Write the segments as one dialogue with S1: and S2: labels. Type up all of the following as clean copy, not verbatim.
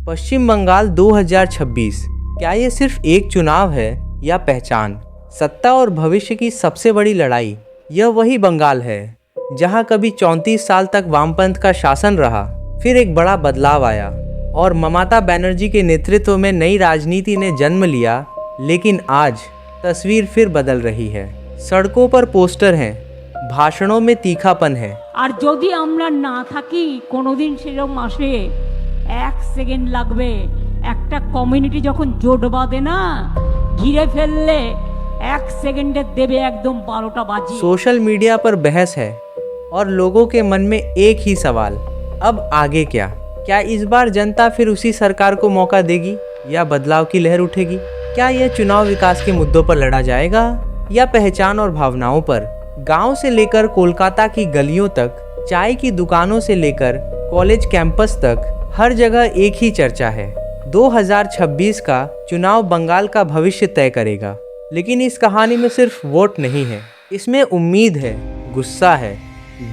S1: पश्चिम बंगाल 2026 क्या ये सिर्फ एक चुनाव है या पहचान? सत्ता और भविष्य की सबसे बड़ी लड़ाई यह वही बंगाल है जहां कभी 34 साल तक वामपंथ का शासन रहा, फिर एक बड़ा बदलाव आया और ममता बनर्जी के नेतृत्व में नई राजनीति ने जन्म लिया। लेकिन आज तस्वीर फिर बदल रही है। सड़कों पर पोस्टर हैं, भाषणों में तीखापन है।
S2: আর যদি আমরা না থাকি কোনোদিন সেরকম আসে 1 সেকেন্ড লাগবে একটা কমিউনিটি যখন জোট বাঁধে না ঘিরে ফেললে 1 সেকেন্ডে দেবে একদম 12টা বাজিয়ে।
S1: सोशल मीडिया पर बहस है और लोगों के मन में एक ही सवाल, अब आगे क्या? क्या इस बार जनता फिर उसी सरकार को मौका देगी या बदलाव की लहर उठेगी? क्या यह चुनाव विकास के मुद्दों पर लड़ा जाएगा या पहचान और भावनाओं पर? गांव से लेकर कोलकाता की गलियों तक, चाय की दुकानों से लेकर कॉलेज कैंपस तक, हर जगह एक ही चर्चा है। 2026 का चुनाव बंगाल का भविष्य तय करेगा। लेकिन इस कहानी में सिर्फ वोट नहीं है, इसमें उम्मीद है, गुस्सा है,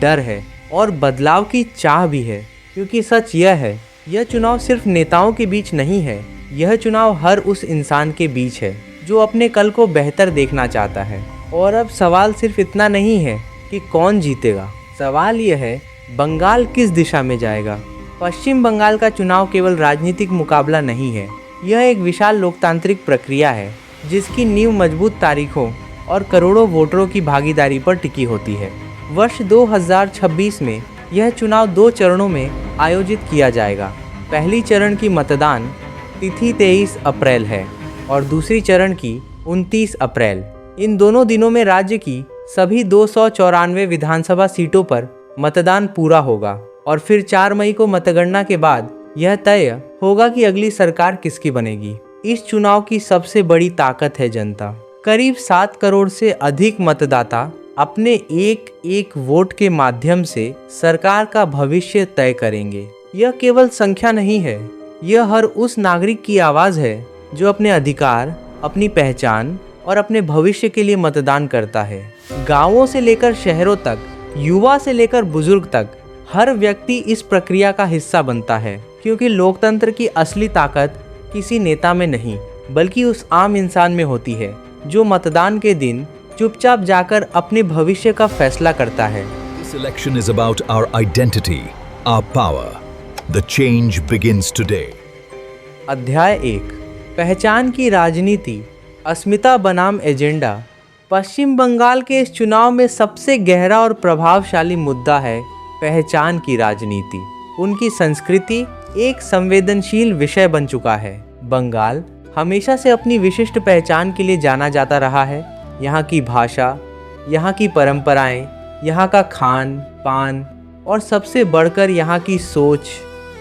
S1: डर है और बदलाव की चाह भी है। क्योंकि सच यह है, यह चुनाव सिर्फ नेताओं के बीच नहीं है, यह चुनाव हर उस इंसान के बीच है जो अपने कल को बेहतर देखना चाहता है। और अब सवाल सिर्फ इतना नहीं है कि कौन जीतेगा, सवाल यह है बंगाल किस दिशा में जाएगा। पश्चिम बंगाल का चुनाव केवल राजनीतिक मुकाबला नहीं है, यह एक विशाल लोकतांत्रिक प्रक्रिया है जिसकी नींव मजबूत तारीखों और करोड़ों वोटरों की भागीदारी पर टिकी होती है। वर्ष 2026 में यह चुनाव 2 चरणों में आयोजित किया जाएगा। पहली चरण की मतदान तिथि 23 अप्रैल है और दूसरी चरण की 29 अप्रैल। इन दोनों दिनों में राज्य की सभी 294 विधानसभा सीटों पर मतदान पूरा होगा और फिर 4 मई को मतगणना के बाद यह तय होगा कि अगली सरकार किसकी बनेगी। इस चुनाव की सबसे बड़ी ताकत है जनता। करीब 7 करोड़ से अधिक मतदाता अपने एक एक वोट के माध्यम से सरकार का भविष्य तय करेंगे। यह केवल संख्या नहीं है, यह हर उस नागरिक की आवाज़ है जो अपने अधिकार, अपनी पहचान और अपने भविष्य के लिए मतदान करता है। गांवों से लेकर शहरों तक, युवा से लेकर बुजुर्ग तक, हर व्यक्ति इस प्रक्रिया का हिस्सा बनता है। क्योंकि लोकतंत्र की असली ताकत किसी नेता में नहीं बल्कि उस आम इंसान में होती है जो मतदान के दिन चुपचाप जाकर अपने भविष्य का फैसला करता है।
S3: This election is about our identity, our power. The change begins today.
S1: अध्याय 1, पहचान की राजनीति, अस्मिता बनाम एजेंडा। पश्चिम बंगाल के इस चुनाव में सबसे गहरा और प्रभावशाली मुद्दा है पहचान की राजनीति। उनकी संस्कृति एक संवेदनशील विषय बन चुका है। बंगाल हमेशा से अपनी विशिष्ट पहचान के लिए जाना जाता रहा है। यहाँ की भाषा, यहाँ की परंपराएं, यहाँ का खान पान और सबसे बढ़कर यहाँ की सोच,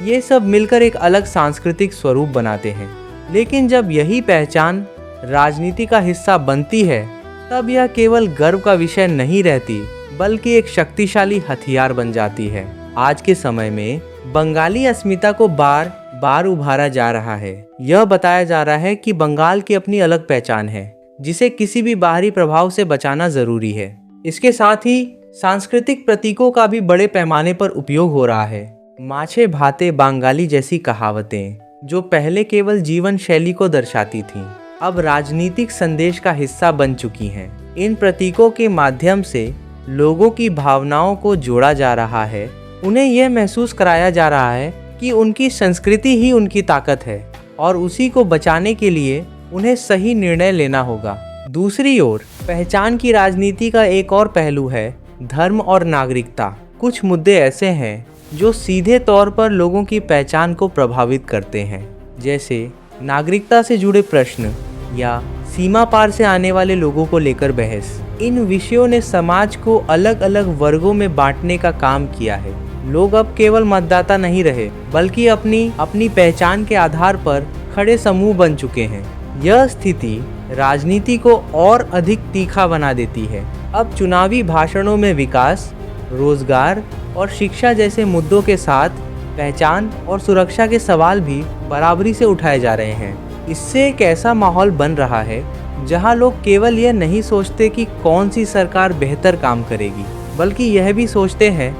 S1: ये सब मिलकर एक अलग सांस्कृतिक स्वरूप बनाते हैं। लेकिन जब यही पहचान राजनीति का हिस्सा बनती है तब यह केवल गर्व का विषय नहीं रहती बल्कि एक शक्तिशाली हथियार बन जाती है। आज के समय में बंगाली अस्मिता को बार बार उभारा जा रहा है। यह बताया जा रहा है कि बंगाल की अपनी अलग पहचान है जिसे किसी भी बाहरी प्रभाव से बचाना जरूरी है। इसके साथ ही सांस्कृतिक प्रतीकों का भी बड़े पैमाने पर उपयोग हो रहा है। माछे भाते बंगाली जैसी कहावतें जो पहले केवल जीवन शैली को दर्शाती थीं, अब राजनीतिक संदेश का हिस्सा बन चुकी हैं। इन प्रतीकों के माध्यम से लोगों की भावनाओं को जोड़ा जा रहा है। उन्हें यह महसूस कराया जा रहा है कि उनकी संस्कृति ही उनकी ताकत है और उसी को बचाने के लिए उन्हें सही निर्णय लेना होगा। दूसरी ओर पहचान की राजनीति का एक और पहलू है धर्म और नागरिकता। कुछ मुद्दे ऐसे हैं जो सीधे तौर पर लोगों की पहचान को प्रभावित करते हैं, जैसे नागरिकता से जुड़े प्रश्न या सीमा पार से आने वाले लोगों को लेकर बहस। इन विषयों ने समाज को अलग अलग वर्गों में बांटने का काम किया है। लोग अब केवल मतदाता नहीं रहे बल्कि अपनी पहचान के आधार पर खड़े समूह बन चुके हैं। यह स्थिति राजनीति को और अधिक तीखा बना देती है। अब चुनावी भाषणों में विकास, रोजगार और शिक्षा जैसे मुद्दों के साथ पहचान और सुरक्षा के सवाल भी बराबरी से उठाए जा रहे हैं। इससे एक ऐसा माहौल बन रहा है जहां लोग केवल यह नहीं सोचते कि कौन सी सरकार बेहतर काम करेगी, बल्कि यह भी सोचते हैं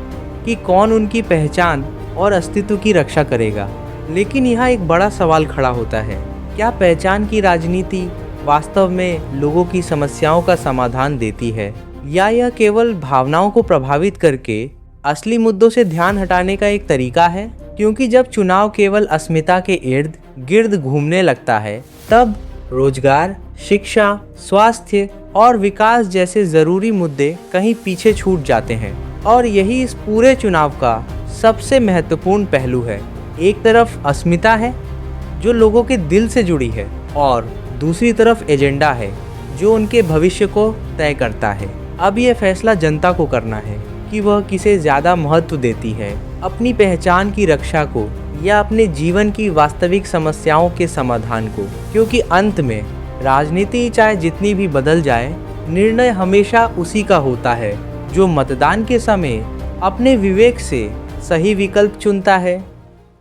S1: कि कौन उनकी पहचान और अस्तित्व की रक्षा करेगा। लेकिन यहाँ एक बड़ा सवाल खड़ा होता है, क्या पहचान की राजनीति वास्तव में लोगों की समस्याओं का समाधान देती है, या यह केवल भावनाओं को प्रभावित करके असली मुद्दों से ध्यान हटाने का एक तरीका है? क्योंकि जब चुनाव केवल अस्मिता के इर्द गिर्द घूमने लगता है, तब रोजगार, शिक्षा, स्वास्थ्य और विकास जैसे जरूरी मुद्दे कहीं पीछे छूट जाते हैं। और यही इस पूरे चुनाव का सबसे महत्वपूर्ण पहलू है। एक तरफ अस्मिता है जो लोगों के दिल से जुड़ी है, और दूसरी तरफ एजेंडा है जो उनके भविष्य को तय करता है। अब यह फैसला जनता को करना है कि वह किसे ज़्यादा महत्व देती है, अपनी पहचान की रक्षा को या अपने जीवन की वास्तविक समस्याओं के समाधान को। क्योंकि अंत में राजनीति चाहे जितनी भी बदल जाए, निर्णय हमेशा उसी का होता है जो मतदान के समय अपने विवेक से सही विकल्प चुनता है।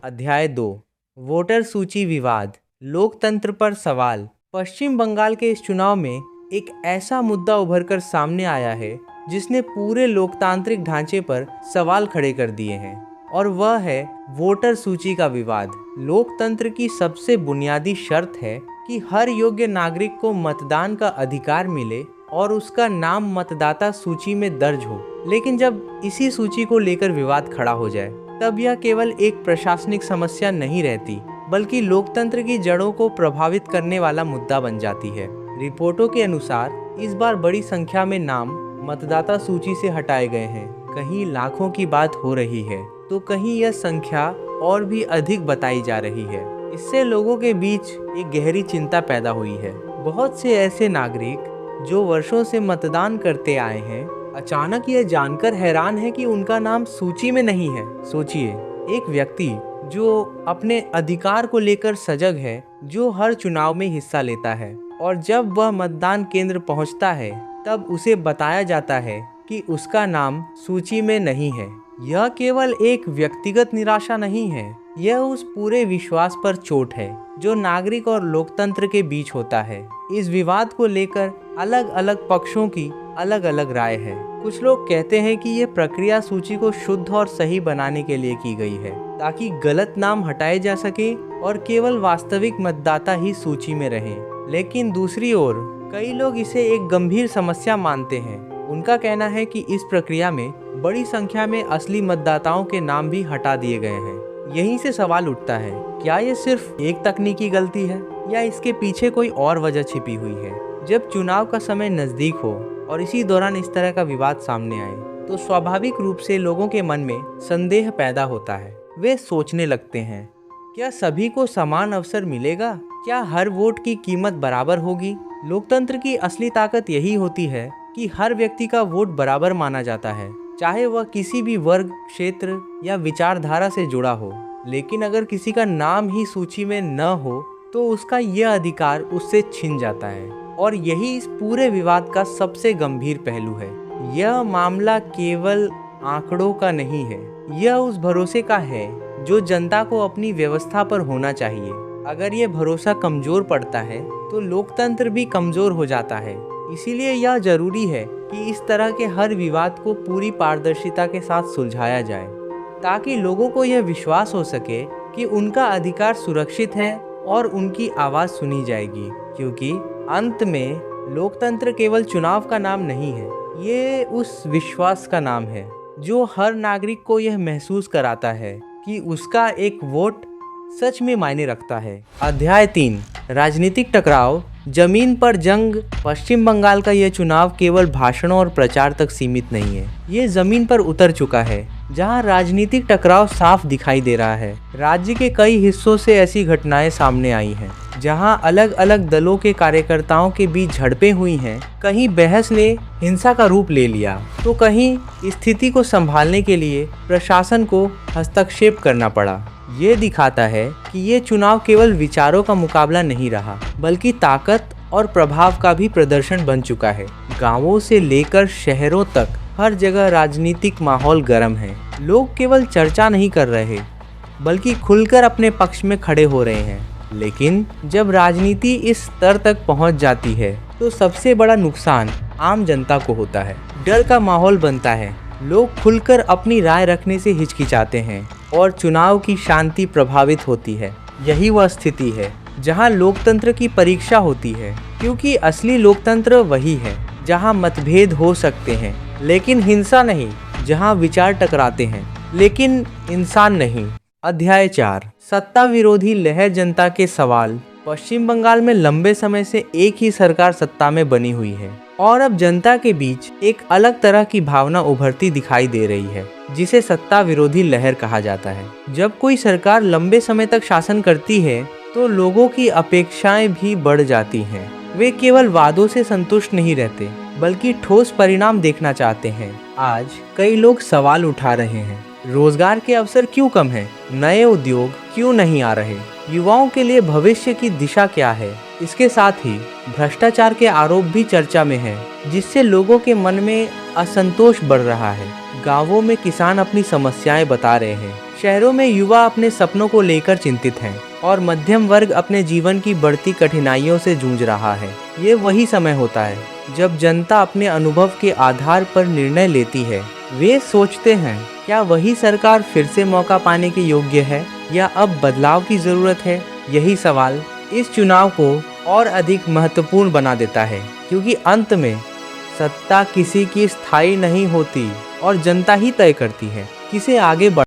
S1: अध्याय 2, वोटर सूची विवाद, लोकतंत्र पर सवाल। पश्चिम बंगाल के इस चुनाव में एक ऐसा मुद्दा उभरकर सामने आया है जिसने पूरे लोकतांत्रिक ढांचे पर सवाल खड़े कर दिए हैं, और वह है वोटर सूची का विवाद। लोकतंत्र की सबसे बुनियादी शर्त है कि हर योग्य नागरिक को मतदान का अधिकार मिले और उसका नाम मतदाता सूची में दर्ज हो। लेकिन जब इसी सूची को लेकर विवाद खड़ा हो जाए, तब यह केवल एक प्रशासनिक समस्या नहीं रहती, बल्कि लोकतंत्र की जड़ों को प्रभावित करने वाला मुद्दा बन जाती है। रिपोर्टों के अनुसार इस बार बड़ी संख्या में नाम मतदाता सूची से हटाए गए हैं। कहीं लाखों की बात हो रही है, तो कहीं यह संख्या और भी अधिक बताई जा रही है। इससे लोगों के बीच एक गहरी चिंता पैदा हुई है। बहुत से ऐसे नागरिक जो वर्षों से मतदान करते आए हैं, अचानक यह जानकर हैरान है कि उनका नाम सूची में नहीं है। सोचिए, एक व्यक्ति जो अपने अधिकार को लेकर सजग है, जो हर चुनाव में हिस्सा लेता है, और जब वह मतदान केंद्र पहुंचता है, तब उसे बताया जाता है कि उसका नाम सूची में नहीं है। यह केवल एक व्यक्तिगत निराशा नहीं है, यह उस पूरे विश्वास पर चोट है जो नागरिक और लोकतंत्र के बीच होता है। इस विवाद को लेकर अलग अलग पक्षों की अलग अलग राय है। कुछ लोग कहते हैं कि ये प्रक्रिया सूची को शुद्ध और सही बनाने के लिए की गई है, ताकि गलत नाम हटाए जा सके और केवल वास्तविक मतदाता ही सूची में रहें। लेकिन दूसरी ओर कई लोग इसे एक गंभीर समस्या मानते हैं। उनका कहना है कि इस प्रक्रिया में बड़ी संख्या में असली मतदाताओं के नाम भी हटा दिए गए हैं। यहीं से सवाल उठता है, क्या ये सिर्फ एक तकनीकी गलती है या इसके पीछे कोई और वजह छिपी हुई है? जब चुनाव का समय नज़दीक हो और इसी दौरान इस तरह का विवाद सामने आए, तो स्वाभाविक रूप से लोगों के मन में संदेह पैदा होता है। वे सोचने लगते हैं, क्या सभी को समान अवसर मिलेगा? क्या हर वोट की कीमत बराबर होगी? लोकतंत्र की असली ताकत यही होती है कि हर व्यक्ति का वोट बराबर माना जाता है, चाहे वह किसी भी वर्ग, क्षेत्र या विचारधारा से जुड़ा हो। लेकिन अगर किसी का नाम ही सूची में न हो, तो उसका यह अधिकार उससे छिन जाता है। और यही इस पूरे विवाद का सबसे गंभीर पहलू है। यह मामला केवल आंकड़ों का नहीं है, यह उस भरोसे का है जो जनता को अपनी व्यवस्था पर होना चाहिए। अगर ये भरोसा कमजोर पड़ता है, तो लोकतंत्र भी कमजोर हो जाता है। इसीलिए यह जरूरी है कि इस तरह के हर विवाद को पूरी पारदर्शिता के साथ सुलझाया जाए, ताकि लोगों को यह विश्वास हो सके कि उनका अधिकार सुरक्षित है और उनकी आवाज़ सुनी जाएगी। क्योंकि अंत में लोकतंत्र केवल चुनाव का नाम नहीं है, ये उस विश्वास का नाम है जो हर नागरिक को यह महसूस कराता है कि उसका एक वोट सच में मायने रखता है। अध्याय 3, राजनीतिक टकराव, जमीन पर जंग। पश्चिम बंगाल का यह चुनाव केवल भाषणों और प्रचार तक सीमित नहीं है, ये जमीन पर उतर चुका है, जहां राजनीतिक टकराव साफ दिखाई दे रहा है। राज्य के कई हिस्सों से ऐसी घटनाएं सामने आई हैं, जहां अलग अलग दलों के कार्यकर्ताओं के बीच झड़पें हुई हैं। कहीं बहस ने हिंसा का रूप ले लिया, तो कहीं स्थिति को संभालने के लिए प्रशासन को हस्तक्षेप करना पड़ा। ये दिखाता है कि ये चुनाव केवल विचारों का मुकाबला नहीं रहा, बल्कि ताकत और प्रभाव का भी प्रदर्शन बन चुका है। गांवों से लेकर शहरों तक हर जगह राजनीतिक माहौल गर्म है। लोग केवल चर्चा नहीं कर रहे, बल्कि खुलकर अपने पक्ष में खड़े हो रहे हैं। लेकिन जब राजनीति इस स्तर तक पहुंच जाती है, तो सबसे बड़ा नुकसान आम जनता को होता है। डर का माहौल बनता है, लोग खुलकर अपनी राय रखने से हिचकिचाते हैं और चुनाव की शांति प्रभावित होती है। यही वह स्थिति है जहां लोकतंत्र की परीक्षा होती है, क्योंकि असली लोकतंत्र वही है जहां मतभेद हो सकते हैं लेकिन हिंसा नहीं, जहां विचार टकराते हैं लेकिन इंसान नहीं। अध्याय 4, सत्ता विरोधी लहर, जनता के सवाल। पश्चिम बंगाल में लंबे समय से एक ही सरकार सत्ता में बनी हुई है और अब जनता के बीच एक अलग तरह की भावना उभरती दिखाई दे रही है, जिसे सत्ता विरोधी लहर कहा जाता है। जब कोई सरकार लंबे समय तक शासन करती है तो लोगों की अपेक्षाएं भी बढ़ जाती हैं। वे केवल वादों से संतुष्ट नहीं रहते बल्कि ठोस परिणाम देखना चाहते हैं। आज कई लोग सवाल उठा रहे हैं, रोजगार के अवसर क्यों कम हैं? नए उद्योग क्यों नहीं आ रहे? युवाओं के लिए भविष्य की दिशा क्या है? इसके साथ ही भ्रष्टाचार के आरोप भी चर्चा में हैं, जिससे लोगों के मन में असंतोष बढ़ रहा है। गांवों में किसान अपनी समस्याएं बता रहे हैं, शहरों में युवा अपने सपनों को लेकर चिंतित हैं और मध्यम वर्ग अपने जीवन की बढ़ती कठिनाइयों से जूझ रहा है। ये वही समय होता है जब जनता अपने अनुभव के आधार पर निर्णय लेती है। वे सोचते हैं, क्या वही सरकार फिर से मौका पाने के योग्य है या अब बदलाव की जरूरत है? यही सवाल इस चुनाव को और अधिक महत्वपूर्ण बना देता है, क्योंकि अंत में सत्ता किसी की स्थायी नहीं होती और जनता ही तय करती है किसे आगे बढ़